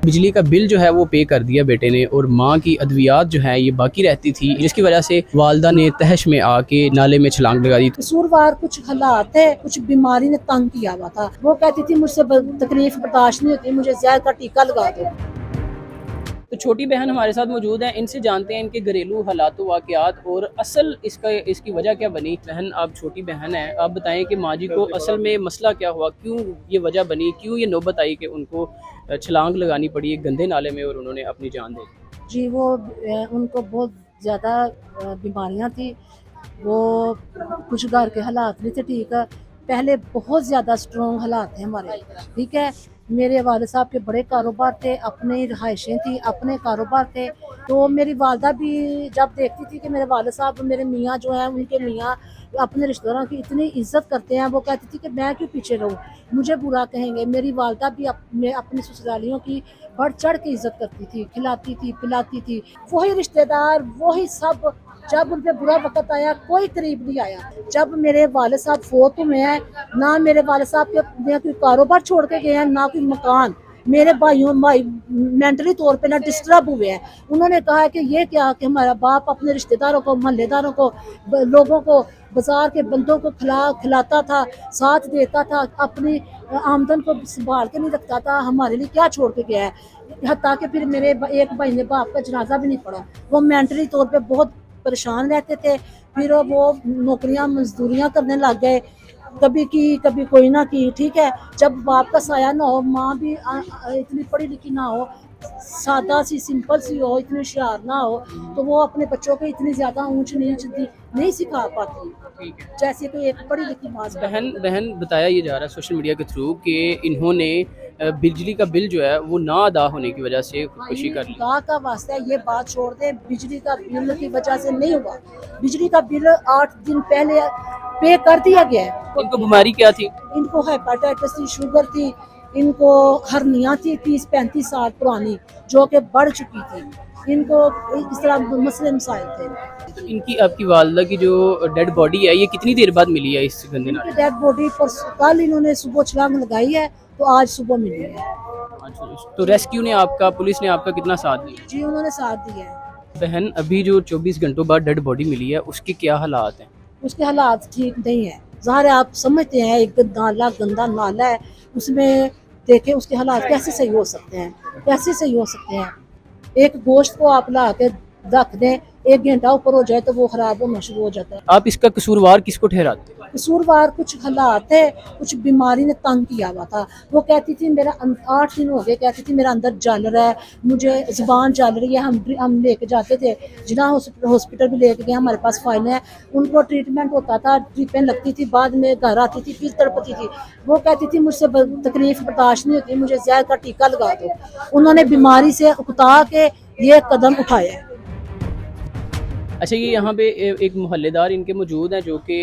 बिजली का बिल जो है वो पे कर दिया बेटे ने, और माँ की अद्वियात जो है ये बाकी रहती थी, जिसकी वजह से वालदा ने तहश में आके नाले में छलांग लगा दी। कसूरवार कुछ हालात है, कुछ बीमारी ने तंग किया हुआ था। वो कहती थी मुझसे तकलीफ बर्दाश्त नहीं होती, मुझे जहर का टीका लगा दो। तो छोटी बहन हमारे साथ मौजूद हैं, इनसे जानते हैं इनके घरेलू हालात वाक़यात और असल इसकी वजह क्या बनी। बहन, आप छोटी बहन हैं, आप बताएं कि माँ जी को असल में मसला क्या हुआ, क्यों ये वजह बनी, क्यों ये नौबत आई कि उनको छलांग लगानी पड़ी एक गंदे नाले में और उन्होंने अपनी जान दे दी। जी वो उनको बहुत ज़्यादा बीमारियां थी। वो कुछ घर के हालात नहीं थे ठीक है। पहले बहुत ज़्यादा स्ट्रॉन्ग हालात थे हमारे, ठीक है। मेरे वाले साहब के बड़े कारोबार थे, अपनी रहायशें थी, अपने कारोबार थे। तो मेरी वालदा भी जब देखती थी कि मेरे वाले साहब, मेरे मियाँ जो हैं, उनके मियाँ अपने रिश्तेदारों की इतनी इज्जत करते हैं, वो कहती थी कि मैं क्यों पीछे रहूँ, मुझे बुरा कहेंगे। मेरी वालदा भी अपनी ससुरालियों की बढ़ चढ़ के इज्जत करती थी, खिलाती थी, पिलाती थी। वही रिश्तेदार, वही सब। जब उन पे बुरा वक्त आया, कोई करीब नहीं आया। जब मेरे वाले साहब फोत हुए हैं, ना मेरे वाले साहब के कोई कारोबार छोड़ के गए हैं, ना कोई मकान। मेरे भाई मेंटली तौर पे ना डिस्टर्ब हुए हैं। उन्होंने कहा कि ये क्या कि हमारा बाप अपने रिश्तेदारों को, मोहल्लेदारों को, लोगों को, बाजार के बंदों को खिलाता था, साथ देता था, अपनी आमदन को संभाल के नहीं रखता था। हमारे लिए क्या छोड़ के गया है। हत्ता कि फिर मेरे एक भाई ने बाप का जनाजा भी नहीं पड़ा। वो मेंटली तौर पे बहुत परेशान रहते थे। फिर वो नौकरियां मजदूरियां करने लग गए, कभी की कभी कोई ना की, ठीक है। जब बाप का साया ना हो, माँ भी इतनी पढ़ी लिखी ना हो, सादा सी सिंपल सी हो, इतनी होशियार ना हो, तो वो अपने बच्चों को इतनी ज़्यादा ऊंच नीच नहीं सिखा पाती जैसे कोई एक पढ़ी लिखी माँ। बहन बताया ये जा रहा है सोशल मीडिया के थ्रू कि इन्होंने बिजली का बिल जो है वो ना अदा होने की वजह से खुदकुशी कर ली। खुदा का वास्ता है, ये बात छोड़ दे, बिजली का बिल की वजह से नहीं हुआ। बिजली का बिल 8 दिन पहले पे कर दिया गया है। इनको बीमारी क्या थी? इनको हेपेटाइटिस थी, शुगर थी, इनको हर्निया थी 30-35 साल पुरानी, जो कि बढ़ चुकी थी। इनको इस तरह मसले मसाइल थे। तो इनकी, आपकी वालदा की जो डेड बॉडी है, ये कितनी देर बाद मिली है इस गंदे नाले? डेड बॉडी पर कल इन्होंने सुबह छलांग लगाई है, तो आज सुबह मिली है। तो रेस्क्यू ने आपका, पुलिस ने आपका कितना साथ दिया? जी उन्होंने साथ दिया है। बहन, अभी जो 24 घंटों बाद डेड बॉडी मिली है उसके क्या हालात हैं? उसके हालात ठीक नहीं है। ज़ाहिर है, आप समझते हैं, एक नाला, गंदा नाला है, उसमें देखें उसके हालात कैसे सही हो सकते हैं, कैसे सही हो सकते हैं। एक गोश्त को आप ला के रख दें, 1 घंटा ऊपर हो जाए तो वो खराब होना शुरू हो जाता है। आप इसका कसूरवार किसको ठहराते हैं? कसूरवार कुछ हालात है, कुछ बीमारी ने तंग किया हुआ था। वो कहती थी मेरा 8 दिन हो गए, कहती थी मेरा अंदर जल रहा है, मुझे जुबान जल रही है। हम लेके जाते थे, जिना हॉस्पिटल भी लेके गए, हमारे पास फाइल है। उनको ट्रीटमेंट होता था, ट्रिपें लगती थी, बाद में घर आती थी, फिर तड़पती थी। वो कहती थी मुझसे तकलीफ बर्दाश्त नहीं होती, मुझे जहर का टीका लगा दो। उन्होंने बीमारी से उकता के ये कदम उठाया है। अच्छा, ये यहाँ पे एक मोहल्लेदार इनके मौजूद हैं जो कि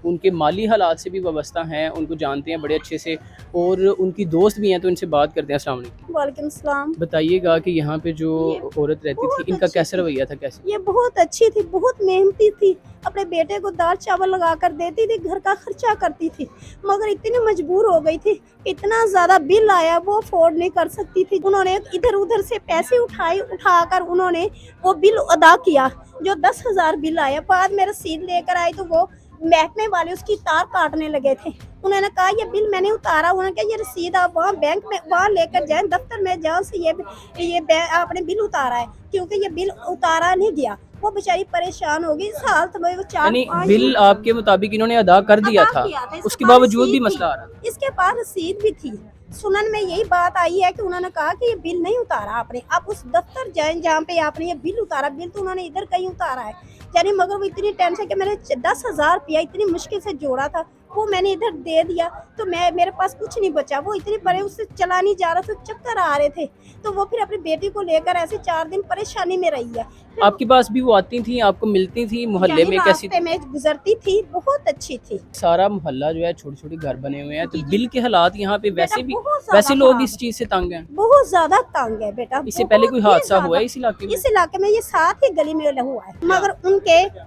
उनके माली हालात से भी वाबस्ता हैं, उनको जानते हैं बड़े अच्छे से, और उनकी दोस्त भी हैं, तो इनसे बात करते हैं। अस्सलाम वालेकुम। वालेकुम सलाम। बताइएगा कि यहाँ पे जो औरत रहती थी, इनका कैसा रवैया था? कैसे? ये बहुत अच्छी थी, बहुत मेहनती थी, अपने बेटे को दाल चावल लगा कर देती थी, घर का खर्चा करती थी। मगर इतनी मजबूर हो गई थी, इतना ज़्यादा बिल आया, वो अफोर्ड नहीं कर सकती थी। उन्होंने इधर उधर से पैसे उठाकर उन्होंने वो बिल अदा किया। जो 10,000 बिल आया, बाद में रसीद लेकर आई तो वो महकमे वाले उसकी तार काटने लगे थे। उन्होंने कहा ये बिल मैंने उतारा। उन्होंने कहा ये रसीद आप वहाँ बैंक में वहाँ लेकर जाएं, दफ्तर में, जहाँ से ये आपने बिल उतारा है, क्योंकि ये बिल उतारा नहीं गया। वो बेचारी परेशान हो गई। इस हालत में वो 4-5 बिल आपके मुताबिक इन्होंने अदा कर दिया था, उसके बावजूद भी मसला आ रहा था। इसके पास रसीद भी थी। सुनन में यही बात आई है कि उन्होंने कहा कि ये बिल नहीं उतारा आपने, आप उस दफ्तर जाएं जहाँ पे आपने ये बिल उतारा। बिल तो उन्होंने इधर कहीं उतारा है यानी, मगर वो इतनी टेंशन कि मैंने 10,000 रुपया इतनी मुश्किल से जोड़ा था, वो मैंने इधर दे दिया, तो मेरे पास कुछ नहीं बचा। वो इतनी परे उससे चला नहीं जा रहा था, चक्कर आ रहे थे, तो वो फिर अपनी बेटी को लेकर ऐसे 4 दिन परेशानी में रही है। आपके पास भी वो आती थी, आपको मिलती थी मोहल्ले में? कैसी में गुजरती थी, बहुत अच्छी थी। सारा मोहल्ला जो है छोटे छोटे घर बने हुए हैं, तो बिल के हालात यहाँ पे वैसे भी, वैसे लोग इस चीज से तंग हैं। बहुत बहुत ज्यादा तंग है बेटा। इससे पहले कोई बहुत ही हादसा हुआ ज्यादा। है इस इलाके में? इस इलाके में ये साथ ही गली में हुआ है, मगर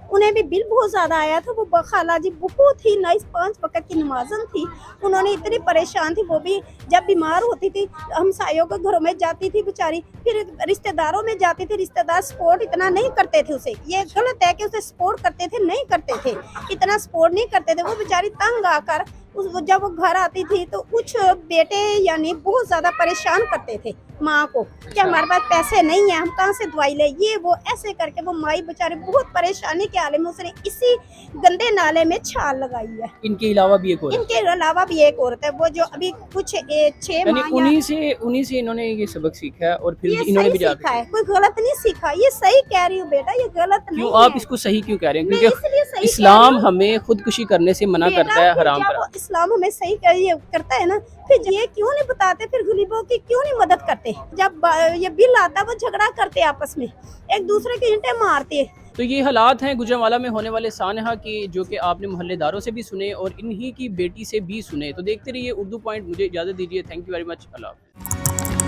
उन्हें भी बिल बहुत ज्यादा आया था। वो खाला जी बहुत ही नाइस, 5 वक्त की नमाजन थी, उन्होंने इतनी परेशान थी, वो भी जब बीमार होती थी हमसायों के घरों में जाती थी बेचारी, फिर रिश्तेदारों में जाती थी, रिश्तेदार सपोर्ट इतना नहीं करते थे उसे। ये गलत है कि उसे सपोर्ट करते थे, नहीं करते थे, इतना सपोर्ट नहीं करते थे। वो बेचारी तंग आकर जब वो घर आती थी तो कुछ बेटे यानी बहुत ज्यादा परेशान करते थे माँ को कि हमारे पास पैसे नहीं है, हम कहाँ से दवाई ले, ये वो ऐसे करके वो माई बेचारे बहुत परेशानी के हाल में उसने इसी गंदे नाले में छाल लगाई है। इनके अलावा भी एक और है। इनके अलावा भी एक औरत है, वो जो अभी कुछ 6 यानी माह या उन्हीं से इन्होंने ये सबक सीखा है और फिर ये इन्होंने सही भी सीखा है, कोई गलत नहीं सीखा। ये सही कह रही हूँ बेटा, ये गलत क्यों नहीं आप है। इसको सही क्यों कह रहे हैं? मैं क्योंकि इसलिए सही कह रही इस्लाम हूँ। हमें खुदकुशी करने से मना बेटा, करता है, फिर हराम जब करा। वो इस्लाम हमें सही करता है ना, फिर ये क्यों नहीं बताते, फिर गरीबों की क्यों नहीं मदद करते? जब ये बिल आता वो झगड़ा करते आपस में, एक दूसरे के ईंटें मारते। तो ये हालात हैं गुजरांवाला में होने वाले सानहा की, जो कि आपने मोहल्लेदारों से भी सुने और इन्हीं की बेटी से भी सुने। तो देखते रहिए उर्दू पॉइंट। मुझे इजाज़त दीजिए। Thank you very much. Allah.